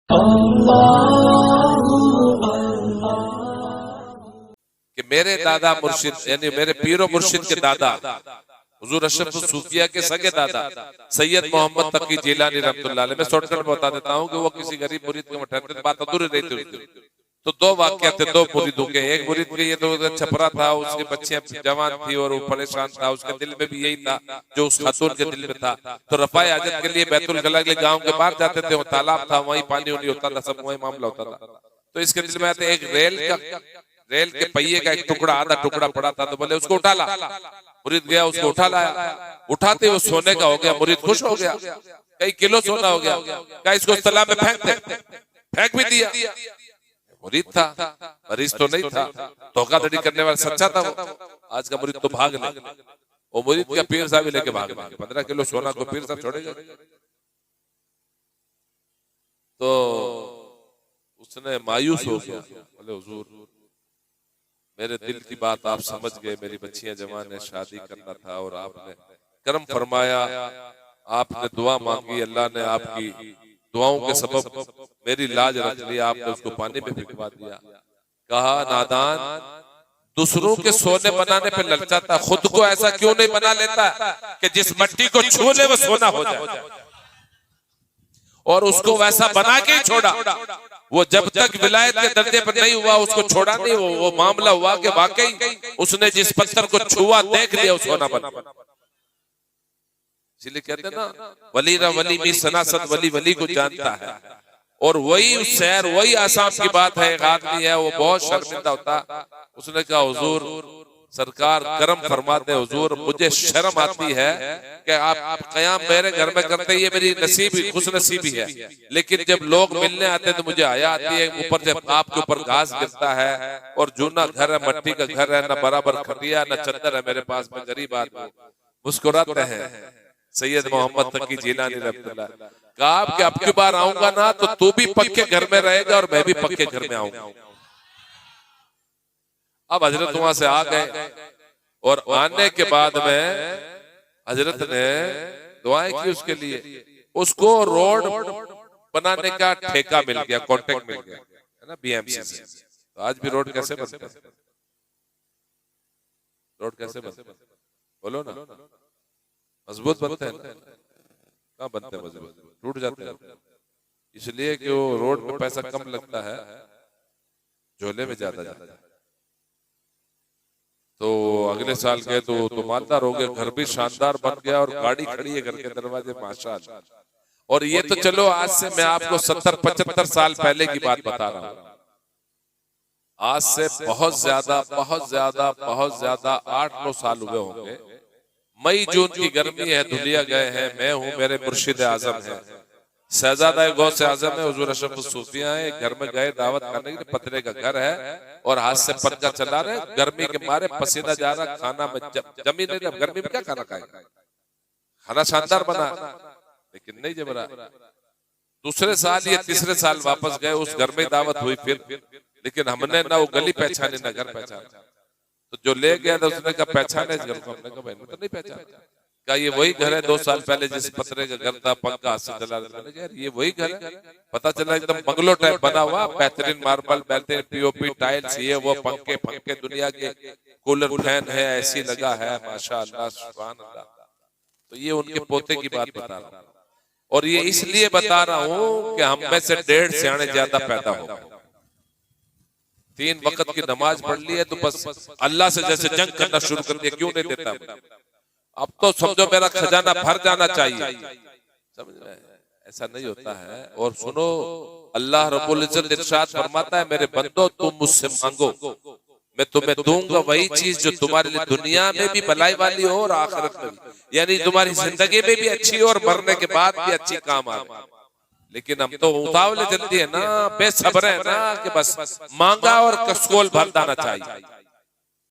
कि मेरे दादा मुर्शिद यानी मेरे पीरो मुर्शिद के दादा हुजूर अशरफ सूफिया के सगे दादा सैयद मोहम्मद तकी जिलानी रहमतुल्लाह अलैह। मैं शॉर्टकट में बता देता हूँ कि वो किसी गरीब मुरीद के ठहरते थे, बात अधूरी रहती थी। तो दो वाक्य थे दो मुरीदों के। एक मुरीद के ये तो छपरा था, उसकी बच्चियां जवान थी और वो परेशान था, उसके दिल में भी यही था जो उस खातून के दिल में था। तो रफाए हाजत के लिए बैतुल गला के गाँव के बाहर जाते थे, वो तालाब था, वहीं पानी उनी होता था, सब वही मामला होता था। तो इसके दिल में आते एक रेल के पहिए का एक टुकड़ा, आधा टुकड़ा पड़ा था, तो बोले उसको उठा ला। मुरीद गया, उसको उठा लाया। उठाते वो सोने का हो गया, मुरीद खुश हो गया, कई किलो सोना हो गया। क्या इसको तालाब में फेंक दे? फेंक भी दिया। मुरीद था, मरीज तो नहीं था, धोखाधड़ी करने वाला सच्चा था वो। आज का मुरीद तो भाग ले, वो मुरीद का पीर साहब लेके भाग गए। 15 किलो सोना को पीर साहब छोड़ेगा? तो उसने मायूस हो गया, बोले हुजूर मेरे दिल की बात आप समझ गए, मेरी बच्चियां जवान है, शादी करना था और आपने करम फरमाया, आपने दुआ मांगी, अल्लाह ने आपकी दुआओं के सबब मेरी लाज रख ली, आपने उसको पानी में भिगवा दिया। कहा नादान दूसरों के सोने बनाने पे ललचाता, खुद को ऐसा क्यों नहीं बना लेता कि जिस मिट्टी को छू ले वो सोना हो जाए, और उसको वैसा बना के ही छोड़ा। वो जब तक विलायत के दर्जे पर नहीं हुआ उसको छोड़ा नहीं। वो मामला हुआ कि वाकई उसने जिस पत्थर को छुआ देख लिया उस सोना बना। इसलिए कहते ना वली रा वली भी सनासद वली वली को जानता है। और वही शहर वही आसाम की बात है, एक आदमी है वो बहुत शर्मिंदा होता, उसने कहा हुजूर सरकार करम फरमाते, हुजूर मुझे शर्म आती है कि आप कयाम मेरे घर में करते, ये मेरी नसीबी खुश नसीबी है, लेकिन जब लोग मिलने आते तो मुझे आया आती है, ऊपर से आपके ऊपर घास गिरता है और जूना घर है, मट्टी का घर है, न बराबर खटिया न चद्दर है मेरे पास में, गरीब आदमी। मुस्कुराते हैं सैयद मोहम्मद तकी जिलानी रहमतुल्लाह। कहा कि अब की बार आऊंगा ना तो तू भी पक्के घर में रहेगा और मैं भी पक्के घर में आऊंगा। अब हजरत वहां से आ गए और आने के बाद में हजरत ने दुआएं की उसके लिए। उसको रोड बनाने का ठेका मिल गया, कॉन्ट्रैक्ट मिल गया है ना बीएमसी से। तो आज भी रोड कैसे बनते हैं? रोड कैसे बनते हैं बोलो ना? मजबूत बनते हैं? कहाँ बनते हैं मजबूत? टूट जाते हैं। इसलिए कि वो रोड में पैसा कम लगता है, झोले में ज्यादा जाता है। तो अगले साल गए तो मालदार हो गए, घर भी शानदार बन गया और गाड़ी खड़ी है घर के दरवाजे माशाअल्लाह। और ये तो चलो आज से मैं आपको 70-75 साल पहले की बात बता रहा हूँ। आज से बहुत ज्यादा 8-9 साल हुए होंगे। मई जून की गर्मी है, धुलिया गए हैं, मैं हूँ, मेरे मुर्शिद आजम है, शहजादा गौसे आजम है, हुजूर अशरफ सूफिया है। घर में गए दावत खाने के लिए, पतरे का घर है और हाथ से पंखा चला रहे, गर्मी के मारे पसीना जा रहा, खाना में जमी नहीं, गर्मी में क्या खाना खाएगा? खाना शानदार बना लेकिन नहीं जम रहा। दूसरे साल या तीसरे साल वापस गए, उस घर में दावत हुई फिर, लेकिन हमने ना वो गली पहचानी ना घर पहचाना। तो जो ले गया था उसने कहा पहचाने इस घर को? हमने कहा भाई तो नहीं पहचाना। क्या ये वही घर है 2 साल पहले जिस पतरे का घर था, पंखा हाथ से चला रहा था? ये वही घर है। पता चला एकदम बंगलो टाइप बना हुआ, बेहतरीन मार्बल, बेहतरीन पीओपी टाइल्स, ये वो पंखे पंखे दुनिया के, कूलर फैन है, एसी लगा है, माशाअल्लाह सुभान अल्लाह। तो ये उनके पोते की बात बता रहा हूँ, और ये इसलिए बता रहा हूँ कि हम में से 1.5 सियाने ज्यादा पैदा हो। 3 वक्त की नमाज पढ़ ली है तो बस अल्लाह से जैसे जंग करना शुरू कर दिया, क्यों नहीं देता? अब तो समझो मेरा खजाना भर जाना चाहिए, समझ रहे हैं? ऐसा नहीं होता है। और सुनो अल्लाह रब्बुल इज्जत इरशाद फरमाता है, मेरे बंदो तुम मुझसे मांगो, मैं तुम्हें दूंगा वही चीज जो तुम्हारे लिए दुनिया में भी भलाई वाली हो और आखिरत में भी, यानी तुम्हारी जिंदगी में भी अच्छी हो और मरने के बाद भी अच्छी काम आए। लेकिन हम तो उतावले जल्दी है ना, बेसब्र है ना कि बस मांगा और कसकोल भर जाना चाहिए।